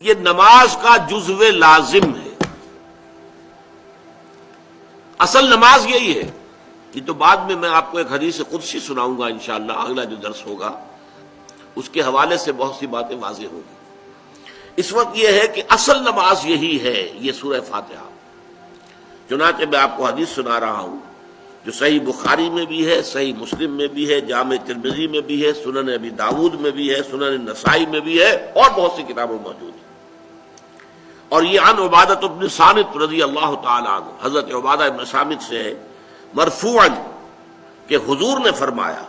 یہ نماز کا جزو لازم ہے. اصل نماز یہی ہے. یہ تو بعد میں آپ کو ایک حدیث قدسی سناؤں گا انشاءاللہ، اگلا جو درس ہوگا اس کے حوالے سے بہت سی باتیں واضح ہوں گی. اس وقت یہ ہے کہ اصل نماز یہی ہے، یہ سورہ فاتحہ. چنانچہ میں آپ کو حدیث سنا رہا ہوں جو صحیح بخاری میں بھی ہے، صحیح مسلم میں بھی ہے، جامع ترمذی میں بھی ہے، سنن ابی داود میں بھی ہے، سنن نسائی میں بھی ہے، اور بہت سی کتابوں موجود ہے. اور یہ عن عبادۃ بن صامت رضی اللہ تعالی عنہ، حضرت عبادہ بن صامت سے ہے مرفوعا کہ حضور نے فرمایا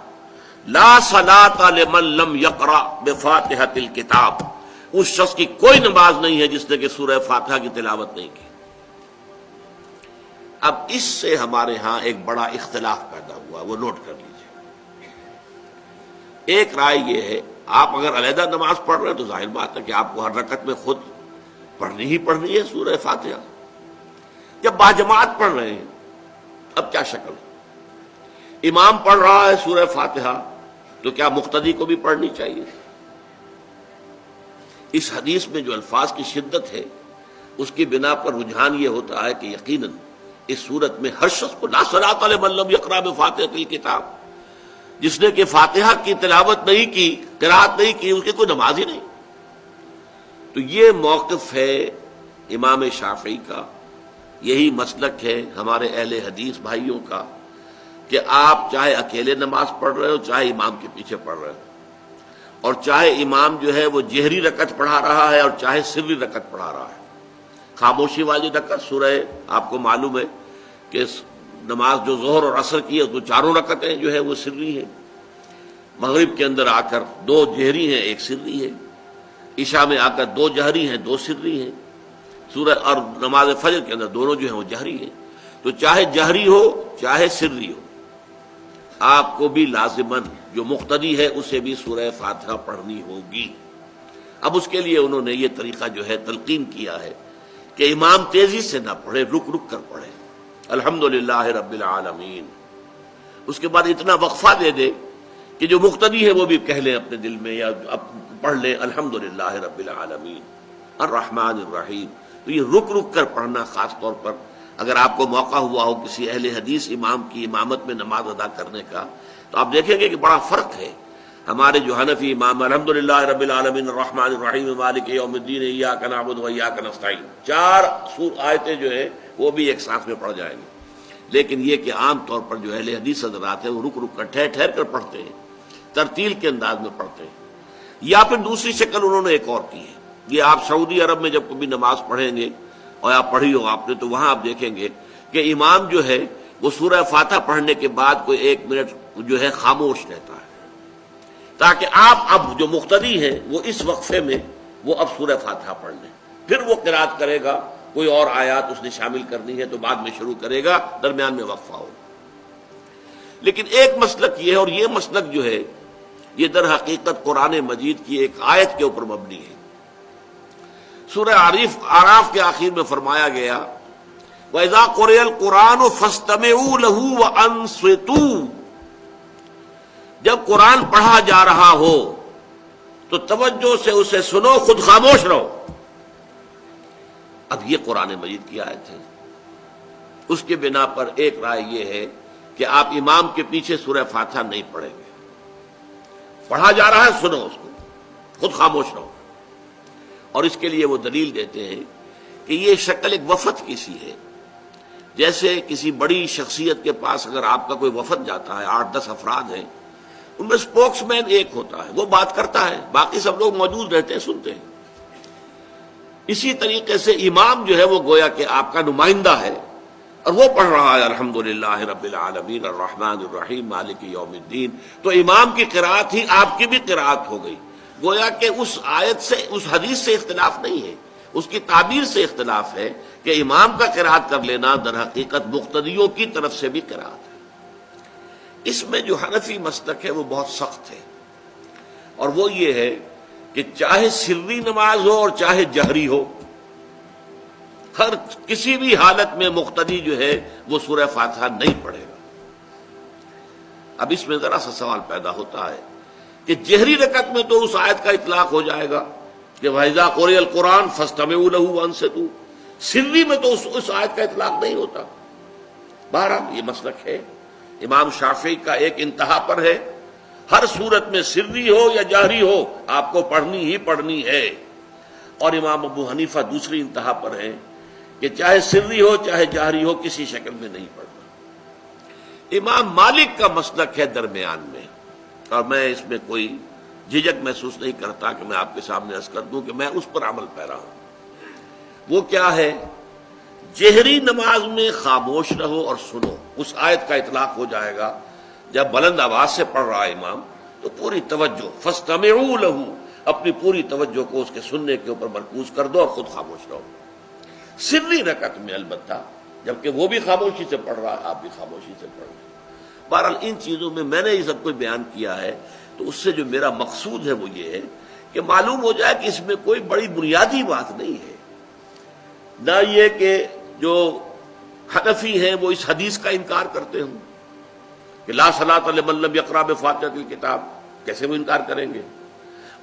لا صلاۃ لمن لم یقرأ بفاتحۃ الکتاب، اس شخص کی کوئی نماز نہیں ہے جس نے کہ سورہ فاتحہ کی تلاوت نہیں کی. اب اس سے ہمارے ہاں ایک بڑا اختلاف پیدا ہوا، وہ نوٹ کر لیجیے. ایک رائے یہ ہے آپ اگر علیحدہ نماز پڑھ رہے ہیں تو ظاہر بات ہے کہ آپ کو ہر رکعت میں خود پڑھنی ہی پڑھنی ہے سورہ فاتحہ. جب باجماعت پڑھ رہے ہیں اب کیا شکل ہے؟ امام پڑھ رہا ہے سورہ فاتحہ تو کیا مقتدی کو بھی پڑھنی چاہیے؟ اس حدیث میں جو الفاظ کی شدت ہے اس کی بنا پر رجحان یہ ہوتا ہے کہ یقیناً اس صورت میں ہر شخص کو لا صلاۃ لمن لم یقرأ بفاتحۃ الکتاب، جس نے کہ فاتحہ کی تلاوت نہیں کی، قرأت نہیں کی، اس کی کوئی نماز ہی نہیں. تو یہ موقف ہے امام شافعی کا، یہی مسلک ہے ہمارے اہل حدیث بھائیوں کا کہ آپ چاہے اکیلے نماز پڑھ رہے ہو، چاہے امام کے پیچھے پڑھ رہے ہو، اور چاہے امام جو ہے وہ جہری رکعت پڑھا رہا ہے اور چاہے سری رکعت پڑھا رہا ہے. خاموشی والی رکعت سورہ آپ کو معلوم ہے کہ نماز جو ظہر اور عصر کی ہے تو چاروں رکعتیں جو ہے وہ سری ہیں. مغرب کے اندر آ کر دو جہری ہیں ایک سری ہے، عشاء میں آ کر دو جہری ہیں دو سری ہیں، سورہ اور نماز فجر کے اندر دونوں جو ہیں وہ جہری ہیں. تو چاہے جہری ہو چاہے سری ہو آپ کو بھی لازماً جو مقتدی ہے اسے بھی سورہ فاتحہ پڑھنی ہوگی. اب اس کے لیے انہوں نے یہ طریقہ جو ہے تلقین کیا ہے کہ امام تیزی سے نہ پڑھے، رک رک کر پڑھے الحمدللہ رب العالمین. اس کے بعد اتنا وقفہ دے دے کہ جو مقتدی ہے وہ بھی کہہ لیں اپنے دل میں یا پڑھ لیں الحمدللہ رب العالمین الرحمن الرحیم. تو یہ رک رک کر پڑھنا، خاص طور پر اگر آپ کو موقع ہوا ہو کسی اہل حدیث امام کی امامت میں نماز ادا کرنے کا تو آپ دیکھیں گے کہ بڑا فرق ہے. ہمارے جو حنفی امام الحمدللہ رب العالمین الرحمن الرحیم مالک یوم الدین ایاک نعبد و ایاک نستعین، چار آیتیں جو ہیں وہ بھی ایک ساتھ میں پڑھ جائیں گے. لیکن یہ کہ عام طور پر جو اہل حدیث حضرات ہیں وہ رک رک کر ٹھہر ٹھہر کر پڑھتے ہیں، ترتیل کے انداز میں پڑھتے ہیں. یا پھر دوسری شکل انہوں نے ایک اور کی ہے. یہ آپ سعودی عرب میں جب کبھی نماز پڑھیں گے اور آپ پڑھی ہو آپ نے تو وہاں آپ دیکھیں گے کہ امام جو ہے وہ سورہ فاتحہ پڑھنے کے بعد کوئی 1 منٹ جو ہے خاموش رہتا ہے تاکہ آپ اب جو مقتدی ہیں وہ اس وقفے میں وہ اب سورہ فاتحہ پڑھ لیں. پھر وہ قرات کرے گا، کوئی اور آیات اس نے شامل کرنی ہے تو بعد میں شروع کرے گا، درمیان میں وقفہ ہوگا. لیکن ایک مسلک یہ ہے، اور یہ مسلک جو ہے یہ در حقیقت قرآن مجید کی ایک آیت کے اوپر مبنی ہے. سورہ اعراف کے آخر میں فرمایا گیا وَإِذَا قُرِئَ الْقُرْآنُ فَاسْتَمِعُوا لَهُ وَأَنصِتُوا، جب قرآن پڑھا جا رہا ہو تو توجہ سے اسے سنو، خود خاموش رہو. اب یہ قرآن مجید کی آیت ہے. اس کے بنا پر ایک رائے یہ ہے کہ آپ امام کے پیچھے سورہ فاتحہ نہیں پڑھیں گے. پڑھا جا رہا ہے سنو اس کو، خود خاموش رہو. اور اس کے لیے وہ دلیل دیتے ہیں کہ یہ شکل ایک وفد کی سی ہے. جیسے کسی بڑی شخصیت کے پاس اگر آپ کا کوئی وفد جاتا ہے، 8-10 افراد ہیں، ان میں اسپوکس مین ایک ہوتا ہے، وہ بات کرتا ہے، باقی سب لوگ موجود رہتے ہیں، سنتے ہیں. اسی طریقے سے امام جو ہے وہ گویا کہ آپ کا نمائندہ ہے اور وہ پڑھ رہا ہے الحمدللہ رب العالمین الرحمن الرحیم مالک یوم الدین. تو امام کی قرأت ہی آپ کی بھی قرأت ہو گئی. گویا کہ اس آیت سے، اس حدیث سے اختلاف نہیں ہے، اس کی تعبیر سے اختلاف ہے کہ امام کا قرأت کر لینا در حقیقت مقتدیوں کی طرف سے بھی قرأت ہے. اس میں جو حنفی مسلک ہے وہ بہت سخت ہے، اور وہ یہ ہے کہ چاہے سری نماز ہو اور چاہے جہری ہو، ہر کسی بھی حالت میں مقتدی جو ہے وہ سورہ فاتحہ نہیں پڑھے گا. اب اس میں ذرا سا سوال پیدا ہوتا ہے کہ جہری رکعت میں تو اس آیت کا اطلاق ہو جائے گا، کہ وَإِذَا قُرِئَ الْقُرْآنُ فَاسْتَمِعُوا لَهُ وَأَنصِتُوا، سری میں تو اس آیت کا اطلاق نہیں ہوتا۔ بہرحال یہ مسلک ہے، امام شافعی کا ایک انتہا پر ہے، ہر صورت میں سری ہو یا جہری ہو آپ کو پڑھنی ہی پڑھنی ہے، اور امام ابو حنیفہ دوسری انتہا پر ہے کہ چاہے سری ہو چاہے جہری ہو کسی شکل میں نہیں پڑھنا۔ امام مالک کا مسلک ہے درمیان میں، اور میں اس میں کوئی جھجک محسوس نہیں کرتا کہ میں آپ کے سامنے عرض کر دوں کہ میں اس پر عمل پیرا ہوں۔ وہ کیا ہے؟ جہری نماز میں خاموش رہو اور سنو، اس آیت کا اطلاق ہو جائے گا جب بلند آواز سے پڑھ رہا ہے امام تو پوری توجہ، فاستمعوا لہ، اپنی پوری توجہ کو اس کے سننے کے اوپر مرکوز کر دو اور خود خاموش رہو۔ سری رکعت میں البتہ جبکہ وہ بھی خاموشی سے پڑھ رہا ہے آپ بھی خاموشی سے پڑھ رہے ہیں۔ بہرحال ان چیزوں میں میں نے یہ سب کچھ بیان کیا ہے تو اس سے جو میرا مقصود ہے وہ یہ ہے کہ معلوم ہو جائے کہ اس میں کوئی بڑی بنیادی بات نہیں ہے، نہ یہ کہ جو حنفی ہیں وہ اس حدیث کا انکار کرتے ہوں کہ لا صلاۃ لمن لم یقرأ بفاتحۃ الکتاب، کیسے وہ انکار کریں گے،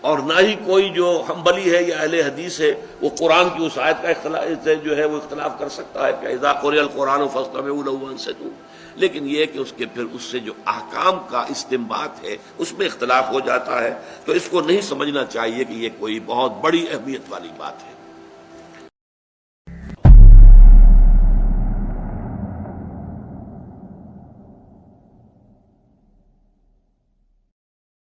اور نہ ہی کوئی جو حنبلی ہے یا اہل حدیث ہے وہ قرآن کی اس آیت کا اختلاف سے جو ہے وہ اختلاف کر سکتا ہے کہ اذا قرئ القرآن فاستمعوا لہ وانصتوا، لیکن یہ کہ اس کے پھر اس سے جو احکام کا استنباط ہے اس میں اختلاف ہو جاتا ہے، تو اس کو نہیں سمجھنا چاہیے کہ یہ کوئی بہت بڑی اہمیت والی بات ہے۔